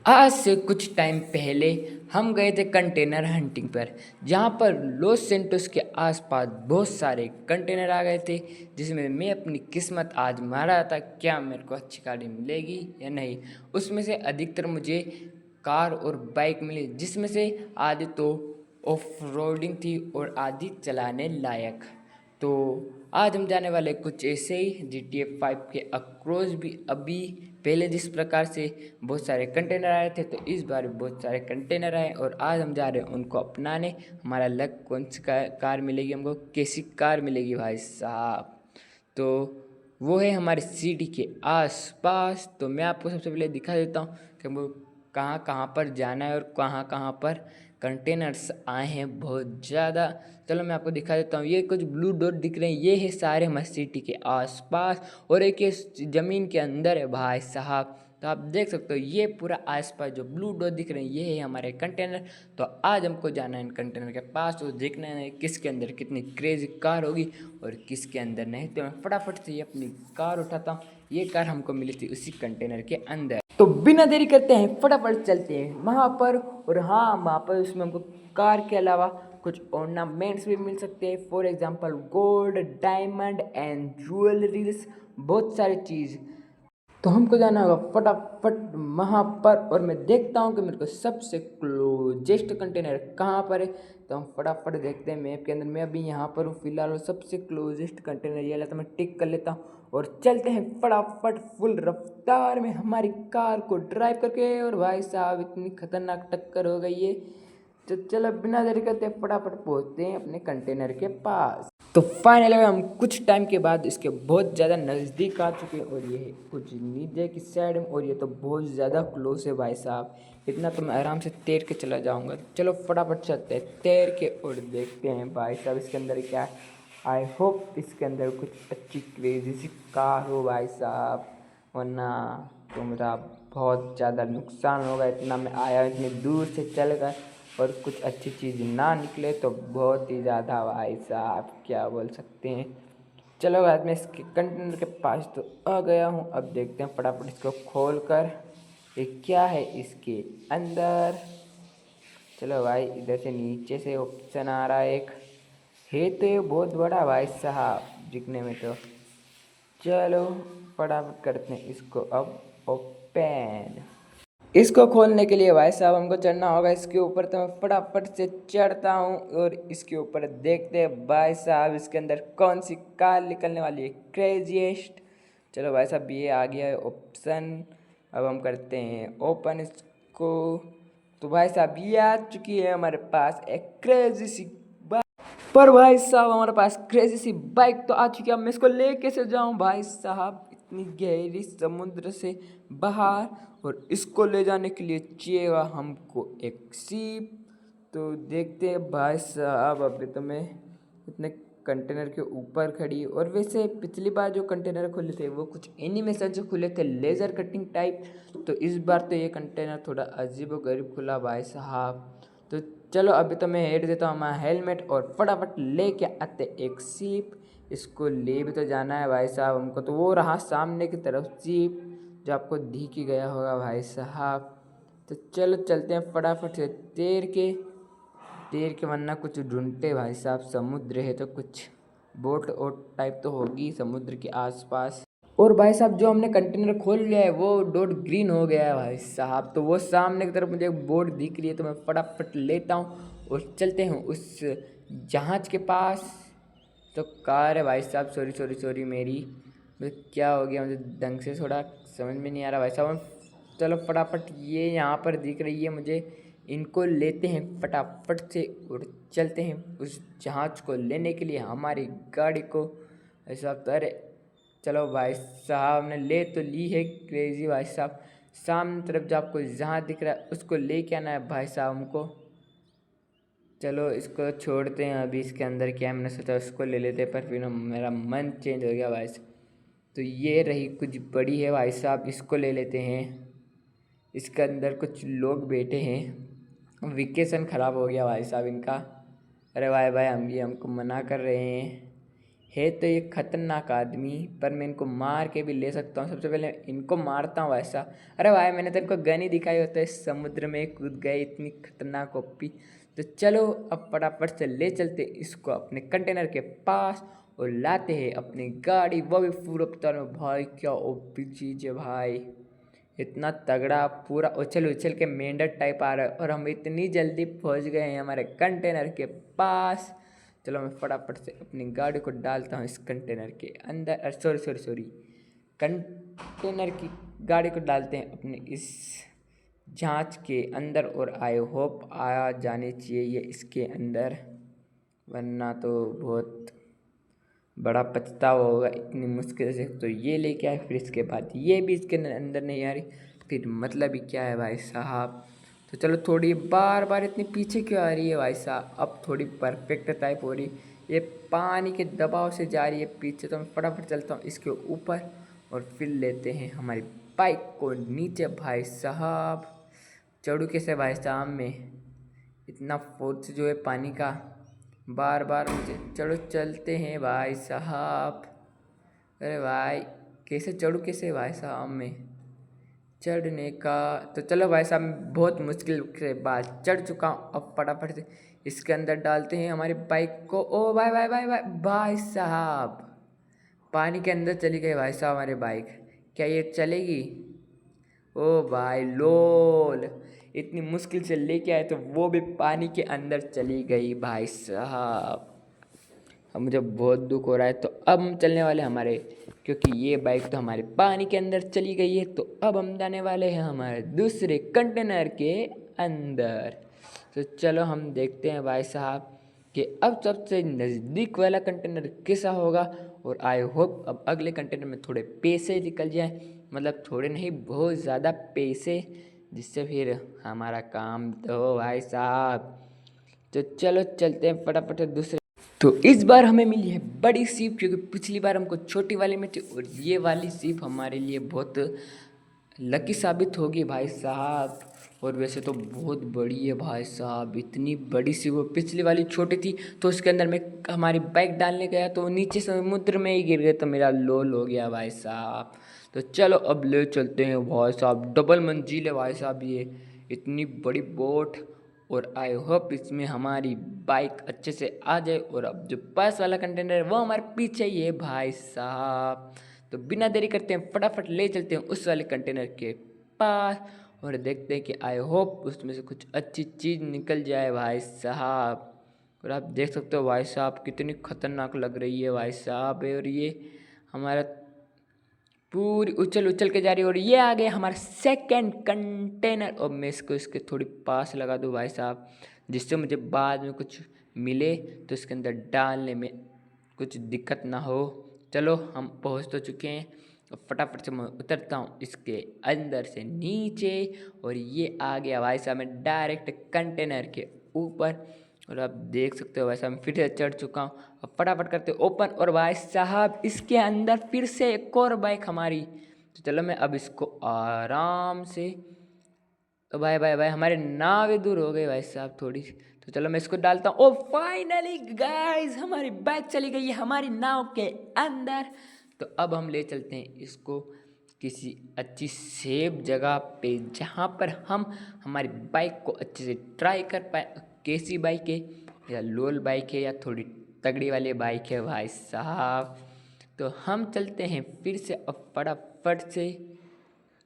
आज से कुछ टाइम पहले हम गए थे कंटेनर हंटिंग पर, जहाँ पर लॉस सेंटोस के आसपास बहुत सारे कंटेनर आ गए थे, जिसमें मैं अपनी किस्मत आजमा रहा था क्या मेरे को अच्छी गाड़ी मिलेगी या नहीं। उसमें से अधिकतर मुझे कार और बाइक मिली, जिसमें से आधी तो ऑफ रोडिंग थी और आधी चलाने लायक। तो आज हम जाने वाले कुछ ऐसे ही GTA 5 के अक्रॉस भी। अभी पहले जिस प्रकार से बहुत सारे कंटेनर आए थे, तो इस बार भी बहुत सारे कंटेनर आए और आज हम जा रहे हैं उनको अपनाने। हमारा लक कौन सी कार मिलेगी, हमको कैसी कार मिलेगी भाई साहब। तो वो है हमारे सिटी के आसपास। तो मैं आपको सबसे पहले दिखा देता हूँ कि हमको कहाँ कहाँ पर जाना है और कहाँ कहाँ पर कंटेनर्स आए हैं बहुत ज़्यादा। चलो मैं आपको दिखा देता हूँ। ये कुछ ब्लू डॉट दिख रहे हैं, ये है सारे हमारे सिटी के आसपास, और एक ये ज़मीन के अंदर है भाई साहब। तो आप देख सकते हो ये पूरा आसपास जो ब्लू डॉट दिख रहे हैं ये है हमारे कंटेनर। तो आज हमको जाना है इन कंटेनर के पास और देखना है किसके अंदर कितनी क्रेजी कार होगी और किसके अंदर नहीं। तो मैं फटाफट से ये अपनी कार उठाता हूँ। ये कार हमको मिली थी उसी कंटेनर के अंदर। तो बिना देरी करते हैं फटाफट चलते हैं वहाँ पर। और हाँ, वहाँ पर उसमें हमको कार के अलावा कुछ ऑर्नामेंट्स भी मिल सकते हैं। For example gold, diamond and jewelleries, बहुत सारी चीज़। तो हमको जाना होगा फटाफट वहाँ पर, और मैं देखता हूँ कि मेरे को सबसे क्लोजेस्ट कंटेनर कहाँ पर है। तो हम फटाफट देखते हैं मैप के अंदर। मैं अभी यहाँ पर हूँ फिलहाल, और सबसे क्लोजेस्ट कंटेनर ये वाला तो मैं टिक कर लेता हूँ और चलते हैं फटाफट फुल रफ्तार में हमारी कार को ड्राइव करके। और भाई साहब इतनी खतरनाक टक्कर हो गई है। तो चलो बिना देरी करते फटाफट पहुँचते हैं अपने कंटेनर के पास। तो फाइनली हम कुछ टाइम के बाद इसके बहुत ज़्यादा नज़दीक आ चुके हैं, और ये है कुछ नीचे की साइड में, और ये तो बहुत ज़्यादा क्लोज है भाई साहब। इतना तो मैं आराम से तैर के चला जाऊंगा। चलो फटाफट चलते हैं तैर के और देखते हैं भाई साहब इसके अंदर क्या है। आई होप इसके अंदर कुछ अच्छी क्रेजी सी कार हो भाई साहब, वरना तो मेरा बहुत ज़्यादा नुकसान होगा। इतना मैं आया इतनी दूर से चल कर और कुछ अच्छी चीज़ ना निकले तो बहुत ही ज़्यादा भाई साहब क्या बोल सकते हैं। चलो बाद में इसके कंटेनर के पास तो आ गया हूँ। अब देखते हैं फटाफट इसको खोल कर ये क्या है इसके अंदर। चलो भाई इधर से नीचे से ऑप्शन आ रहा है एक, है तो ये बहुत बड़ा भाई साहब दिखने में। तो चलो फटाफट करते हैं इसको अब ओपन। इसको खोलने के लिए भाई साहब हमको चढ़ना होगा इसके ऊपर। तो मैं फटाफट से चढ़ता हूँ और इसके ऊपर देखते हैं भाई साहब इसके अंदर कौन सी कार निकलने वाली है क्रेजीएस्ट। चलो भाई साहब ये आ गया है ऑप्शन। अब हम करते हैं ओपन इसको। तो भाई साहब ये आ चुकी है हमारे पास एक क्रेजी सी बाइक। पर भाई साहब हमारे पास क्रेजी सी बाइक तो आ चुकी है। अब मैं इसको ले कैसे जाऊँ भाई साहब, इतनी गहरी समुद्र से बाहर, और इसको ले जाने के लिए चाहिएगा हमको एक सीप। तो देखते हैं भाई साहब। अभी तो मैं इतने कंटेनर के ऊपर खड़ी, और वैसे पिछली बार जो कंटेनर खुले थे वो कुछ एनिमेशन से खुले थे, लेज़र कटिंग टाइप। तो इस बार तो ये कंटेनर थोड़ा अजीब व गरीब खुला भाई साहब। तो चलो अभी तो मैं हेड देता हूँ हमारा हेलमेट और फटाफट लेके आते एक सीप। इसको ले भी तो जाना है भाई साहब हमको। तो वो रहा सामने की तरफ सीप जो आपको दिख ही गया होगा भाई साहब। तो चलो चलते हैं फटाफट से तैर के वरना कुछ ढूंढते भाई साहब। समुद्र है तो कुछ बोट वोट टाइप तो होगी समुद्र के आसपास। और भाई साहब जो हमने कंटेनर खोल लिया है वो डॉट ग्रीन हो गया है भाई साहब। तो वो सामने की तरफ मुझे एक बोट दिख रही है, तो मैं फटाफट लेता हूँ और चलते हैं उस जहाज़ के पास। तो कार है भाई साहब, सॉरी सॉरी सॉरी मेरी, मुझे क्या हो गया, मुझे ढंग से थोड़ा समझ में नहीं आ रहा भाई साहब। चलो फटाफट ये यहाँ पर दिख रही है मुझे, इनको लेते हैं फटाफट से और चलते हैं उस जहाज़ को लेने के लिए हमारी गाड़ी को। ऐसा तो अरे चलो भाई साहब ने ले तो ली है क्रेजी भाई साहब। सामने तरफ जो आपको जहाँ दिख रहा है उसको लेके आना है भाई साहब हमको। चलो इसको छोड़ते हैं अभी, इसके अंदर क्या है, मैंने सोचा उसको ले लेते पर फिर मेरा मन चेंज हो गया भाई साहब। तो ये रही कुछ बड़ी है भाई साहब, इसको ले लेते हैं। इसके अंदर कुछ लोग बैठे हैं, वेकेशन ख़राब हो गया भाई साहब इनका। अरे भाई भाई हम ये हमको मना कर रहे हैं, है तो ये खतरनाक आदमी, पर मैं इनको मार के भी ले सकता हूँ। सबसे पहले इनको मारता हूँ ऐसा। अरे भाई मैंने तो इनको गन ही दिखाई होता है, इस समुद्र में कूद गए, इतनी खतरनाक ओपी। तो चलो अब फटाफट से ले चलते इसको अपने कंटेनर के पास और लाते हैं अपनी गाड़ी, वो भी पूरा पत्थर में। भाई क्या ओपी चीज़ है भाई, इतना तगड़ा, पूरा उछल उछल के मेंढक टाइप आ रहा है और हम इतनी जल्दी पहुंच गए हैं हमारे कंटेनर के पास। चलो मैं फटाफट से अपनी गाड़ी को डालता हूँ इस कंटेनर के अंदर। सॉरी, कंटेनर की गाड़ी को डालते हैं अपने इस जांच के अंदर और आई होप आ जाने चाहिए ये इसके अंदर, वरना तो बहुत बड़ा पछतावा होगा इतनी मुश्किल से। तो ये लेके आए, फिर इसके बाद ये भी इसके अंदर नहीं आ रही, फिर मतलब ही क्या है भाई साहब। तो चलो थोड़ी बार बार इतनी पीछे क्यों आ रही है भाई साहब, अब थोड़ी परफेक्ट टाइप हो रही। ये पानी के दबाव से जा रही है पीछे, तो मैं फटाफट चलता हूँ इसके ऊपर और फिर लेते हैं हमारी बाइक को नीचे। भाई साहब चढ़ू कैसे भाई साहब, में इतना फोर्स जो है पानी का, बार बार मुझे। चलो चलते हैं भाई साहब। अरे भाई कैसे चढ़ूँ, कैसे भाई साहब में चढ़ने का। तो चलो भाई साहब बहुत मुश्किल के बाद चढ़ चुका हूँ। अब फटाफट से इसके अंदर डालते हैं हमारी बाइक को। ओ भाई भाई भाई भाई भाई साहब पानी के अंदर चली गई भाई साहब हमारी बाइक। क्या ये चलेगी? ओ भाई लोल, इतनी मुश्किल से लेके आए तो वो भी पानी के अंदर चली गई भाई साहब। अब मुझे बहुत दुख हो रहा है। तो अब हम चलने वाले हमारे, क्योंकि ये बाइक तो हमारे पानी के अंदर चली गई है, तो अब हम जाने वाले हैं हमारे दूसरे कंटेनर के अंदर। तो चलो हम देखते हैं भाई साहब कि अब सबसे नज़दीक वाला कंटेनर कैसा होगा। और आई होप अब अगले कंटेनर में थोड़े पैसे निकल जाए, मतलब थोड़े नहीं बहुत ज़्यादा पैसे, जिससे फिर हमारा काम तो हो भाई साहब। तो चलो चलते हैं फटाफट से दूसरे। तो इस बार हमें मिली है बड़ी सीप, क्योंकि पिछली बार हमको छोटी वाली में थी, और ये वाली सीप हमारे लिए बहुत लकी साबित होगी भाई साहब। और वैसे तो बहुत बड़ी है भाई साहब, इतनी बड़ी सी। वो पिछली वाली छोटी थी तो उसके अंदर मैं हमारी बाइक डालने गया तो नीचे समुद्र में ही गिर गए, तो मेरा लोल हो गया भाई साहब। तो चलो अब ले चलते हैं भाई साहब, डबल मंजिल है भाई साहब ये, इतनी बड़ी बोट। और आई होप इसमें हमारी बाइक अच्छे से आ जाए। और अब जो पास वाला कंटेनर है वो हमारे पीछे ही है भाई साहब। तो बिना देरी करते हैं फटाफट ले चलते हैं उस वाले कंटेनर के पास और देखते हैं कि आई होप उसमें से कुछ अच्छी चीज़ निकल जाए भाई साहब। और आप देख सकते हो भाई साहब कितनी खतरनाक लग रही है भाई साहब। और ये हमारा पूरी उछल उछल के जा रही है। और ये आ गया हमारा सेकंड कंटेनर। और मैं इसको इसके थोड़ी पास लगा दूँ भाई साहब, जिससे मुझे बाद में कुछ मिले तो इसके अंदर डालने में कुछ दिक्कत ना हो। चलो हम पहुंच तो चुके हैं, अब फटाफट से मैं उतरता हूँ इसके अंदर से नीचे। और ये आ गया भाई साहब मैं डायरेक्ट कंटेनर के ऊपर। और आप देख सकते हो भाई साहब मैं फिर से चढ़ चुका हूँ। अब फटाफट करते ओपन, और भाई साहब इसके अंदर फिर से एक और बाइक हमारी। तो चलो मैं अब इसको आराम से, तो भाई भाई भाई हमारे नाव भी दूर हो गई भाई साहब थोड़ी। तो चलो मैं इसको डालता हूँ। ओ फाइनली गाइस हमारी बाइक चली गई है हमारी नाव के अंदर। तो अब हम ले चलते हैं इसको किसी अच्छी सेफ जगह पे, जहाँ पर हम हमारी बाइक को अच्छे से ट्राई कर पाए। कैसी बाइक है, या लोल बाइक है या थोड़ी तगड़ी वाली बाइक है भाई साहब। तो हम चलते हैं फिर से अब फटाफट से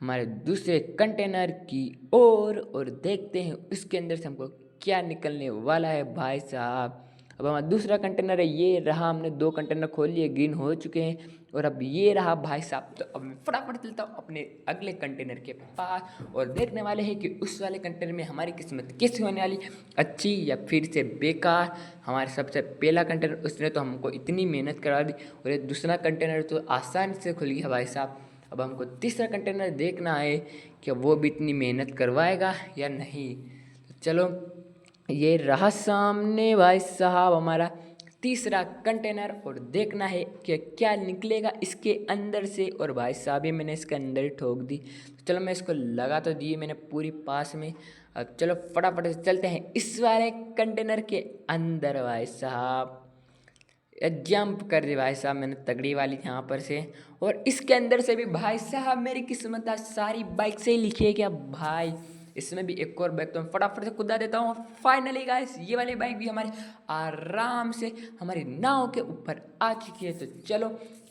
हमारे दूसरे कंटेनर की ओर और देखते हैं उसके अंदर से हमको क्या निकलने वाला है भाई साहब। अब हमारा दूसरा कंटेनर है, ये रहा। हमने 2 कंटेनर खोल लिए, ग्रीन हो चुके हैं। और अब ये रहा भाई साहब। तो अब मैं फटाफट चलता हूँ अपने अगले कंटेनर के पास और देखने वाले हैं कि उस वाले कंटेनर में हमारी किस्मत कैसी होने वाली, अच्छी या फिर से बेकार। हमारे सबसे पहला कंटेनर उसने तो हमको इतनी मेहनत करा दी, और ये दूसरा कंटेनर तो आसानी से खुल गया भाई साहब। अब हमको तीसरा कंटेनर देखना है कि वो भी इतनी मेहनत करवाएगा या नहीं। तो चलो ये रहा सामने भाई साहब हमारा तीसरा कंटेनर, और देखना है कि क्या निकलेगा इसके अंदर से। और भाई साहब ये मैंने इसके अंदर ही ठोक दी। तो चलो मैं इसको लगा तो दिए मैंने पूरी पास में। अब चलो फटाफट से चलते हैं इस वाले कंटेनर के अंदर भाई साहब। जंप कर दी भाई साहब मैंने तगड़ी वाली यहाँ पर से। और इसके अंदर से भी भाई साहब मेरी किस्मत आज सारी बाइक से ही लिखी है क्या भाई। इसमें भी एक और बाइक तो मैं फटाफट से कुदा देता हूँ। फाइनली गाइस ये वाली बाइक भी हमारी आराम से हमारी नाव के ऊपर आ चुकी है। तो चलो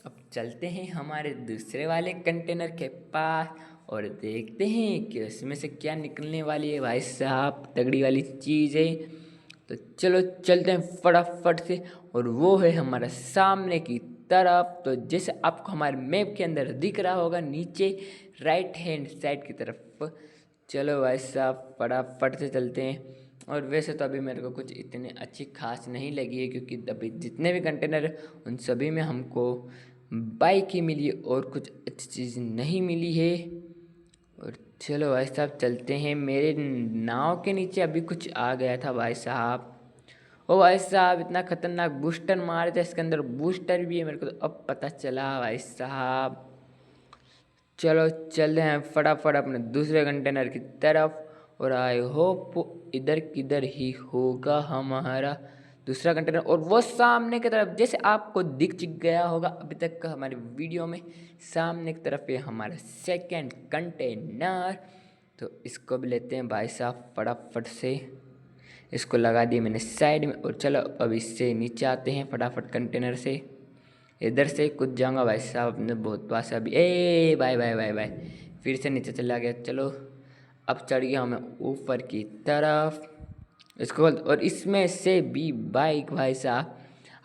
अब चलते हैं हमारे दूसरे वाले कंटेनर के पास और देखते हैं कि उसमें से क्या निकलने वाली है भाई साहब। तगड़ी वाली चीज़ है। तो चलो चलते हैं फटाफट से। और वो है हमारा सामने की तरफ। तो जैसे आपको हमारे मैप के अंदर दिख रहा होगा नीचे राइट हैंड साइड की तरफ। चलो भाई साहब फटाफट से चलते हैं। और वैसे तो अभी मेरे को कुछ इतनी अच्छी खास नहीं लगी है क्योंकि अभी जितने भी कंटेनर है उन सभी में हमको बाइक ही मिली है और कुछ अच्छी चीज़ नहीं मिली है। और चलो भाई साहब चलते हैं। मेरे नाव के नीचे अभी कुछ आ गया था भाई साहब। ओ भाई साहब इतना खतरनाक बूस्टर मारे थे इसके अंदर बूस्टर भी है मेरे को तो अब पता चला भाई साहब। चलो चल रहे हैं फटाफट अपने दूसरे कंटेनर की तरफ। और आई होप इधर किधर ही होगा हमारा दूसरा कंटेनर। और वो सामने की तरफ जैसे आपको दिख गया होगा अभी तक का हमारे वीडियो में सामने की तरफ है हमारा सेकंड कंटेनर। तो इसको भी लेते हैं भाई साहब फटाफट से। इसको लगा दिए मैंने साइड में। और चलो अब इससे नीचे आते हैं फटाफट कंटेनर से। इधर से कूद जाऊंगा भाई साहब अपने बहुत पास अभी। ए बाय बाय बाय बाय फिर से नीचे चला गया। चलो अब चढ़ गया मैं ऊपर की तरफ। इसको और इसमें से भी बाइक भाई साहब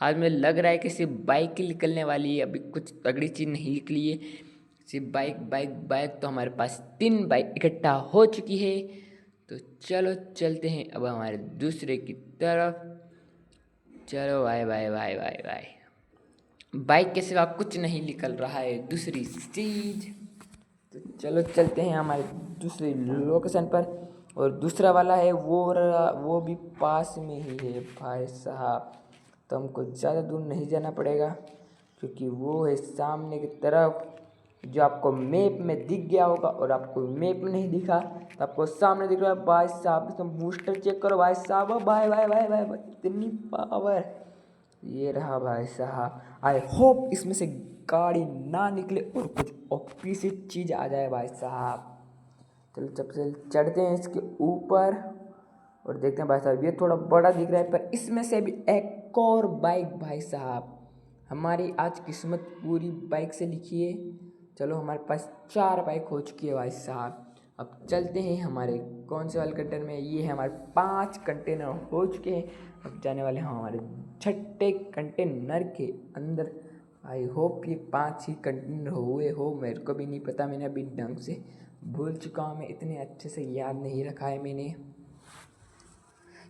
आज मुझे लग रहा है कि सिर्फ बाइक ही निकलने वाली है। अभी कुछ तगड़ी चीज़ नहीं निकली है। सिर्फ बाइक बाइक बाइक तो हमारे पास 3 बाइक इकट्ठा हो चुकी है। तो चलो चलते हैं अब हमारे दूसरे की तरफ। चलो भाई भाई भाई भाई भाई बाइक के सिवा कुछ नहीं निकल रहा है दूसरी चीज़। तो चलो चलते हैं हमारे दूसरी लोकेशन पर। और दूसरा वाला है वो भी पास में ही है भाई साहब। तो हमको ज़्यादा दूर नहीं जाना पड़ेगा क्योंकि वो है सामने की तरफ जो आपको मैप में दिख गया होगा। और आपको मैप में नहीं दिखा तो आपको सामने दिख रहा है भाई साहब। इसमें बूस्टर चेक करो भाई साहब। भाई भाई भाई भाई भाई इतनी पावर। ये रहा भाई साहब। आई होप इसमें से गाड़ी ना निकले और कुछ ऑपोजिट चीज़ आ जाए भाई साहब। चलो सबसे चढ़ते हैं इसके ऊपर और देखते हैं भाई साहब। ये थोड़ा बड़ा दिख रहा है पर इसमें से भी एक और बाइक भाई साहब। हमारी आज किस्मत पूरी बाइक से लिखी है। चलो हमारे पास 4 बाइक हो चुकी है भाई साहब। अब चलते हैं हमारे कौन से वाले कंटेनर में। ये है हमारे 5 कंटेनर हो चुके हैं। अब जाने वाले हैं हमारे 6ठे कंटेनर के अंदर। आई होप ये 5 ही कंटेनर हुए हो। मेरे को भी नहीं पता मैंने अभी ढंग से भूल चुका हूँ। मैं इतने अच्छे से याद नहीं रखा है मैंने।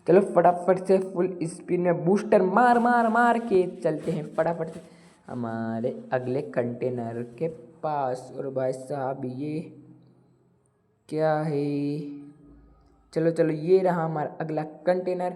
चलो फटाफट से फुल स्पीड में बूस्टर मार मार मार के चलते हैं फटाफट से हमारे अगले कंटेनर के पास। और भाई साहब ये क्या है। चलो चलो ये रहा हमारा अगला कंटेनर।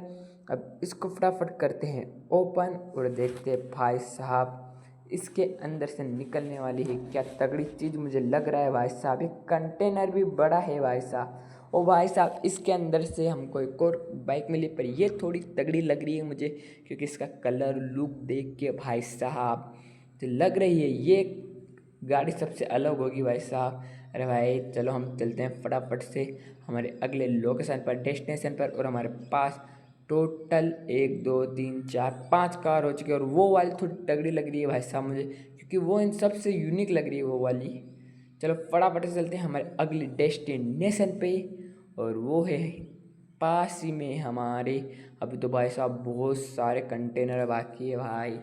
अब इसको फटाफट करते हैं ओपन और देखते हैं भाई साहब इसके अंदर से निकलने वाली है क्या तगड़ी चीज़। मुझे लग रहा है भाई साहब ये कंटेनर भी बड़ा है भाई साहब। ओ भाई साहब इसके अंदर से हमको एक और बाइक मिली पर ये थोड़ी तगड़ी लग रही है मुझे क्योंकि इसका कलर लुक देख के भाई साहब तो लग रही है ये गाड़ी सबसे अलग होगी भाई साहब। अरे भाई चलो हम चलते हैं फटाफट से हमारे अगले लोकेशन पर डेस्टिनेशन पर। और हमारे पास टोटल 1 2 3 4 5 कार हो चुकी है। और वो वाली थोड़ी तगड़ी लग रही है भाई साहब मुझे क्योंकि वो इन सबसे यूनिक लग रही है वो वाली। चलो फटाफट से चलते हैं हमारे अगले डेस्टिनेशन पे। और वो है पास ही में हमारे। अभी तो भाई साहब बहुत सारे कंटेनर बाकी है भाई।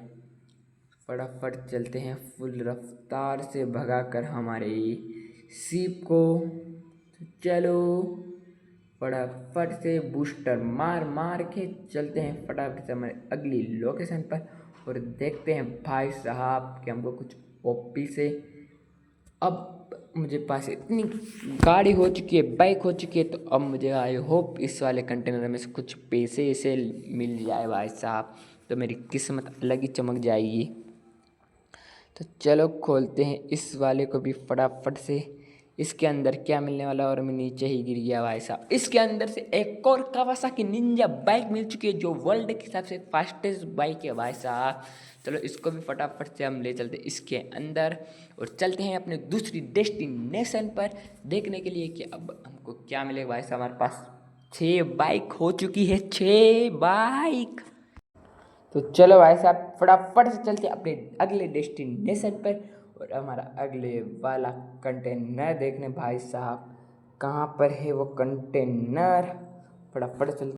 फटाफट चलते हैं फुल रफ्तार से भगाकर हमारे शिप को। तो चलो फटाफट से बूस्टर मार मार के चलते हैं फटाफट से हमारे अगली लोकेशन पर। और देखते हैं भाई साहब कि हमको कुछ ओपी से अब मुझे पास इतनी गाड़ी हो चुकी है बाइक हो चुकी है। तो अब मुझे आई होप इस वाले कंटेनर में से कुछ पैसे ऐसे मिल जाए भाई साहब तो मेरी किस्मत अलग ही चमक जाएगी। तो चलो खोलते हैं इस वाले को भी फटाफट से। इसके अंदर क्या मिलने वाला, और मैं नीचे ही गिर गया भाई साहब। इसके अंदर से एक और कावासाकी निंजा बाइक मिल चुकी है, जो वर्ल्ड के हिसाब से फास्टेस्ट बाइक है भाई साहब। चलो इसको भी फटाफट से हम ले चलते इसके अंदर और चलते हैं अपने दूसरी डेस्टिनेशन पर देखने के लिए कि अब हमको क्या मिलेगा भाई साहब। हमारे पास 6 बाइक हो चुकी है, 6 बाइक। तो चलो भाई साहब फटाफट से चलते अपने अगले डेस्टिनेशन पर और हमारा अगले वाला कंटेनर देखने भाई साहब कहाँ पर है वो कंटेनर। फटाफट चलते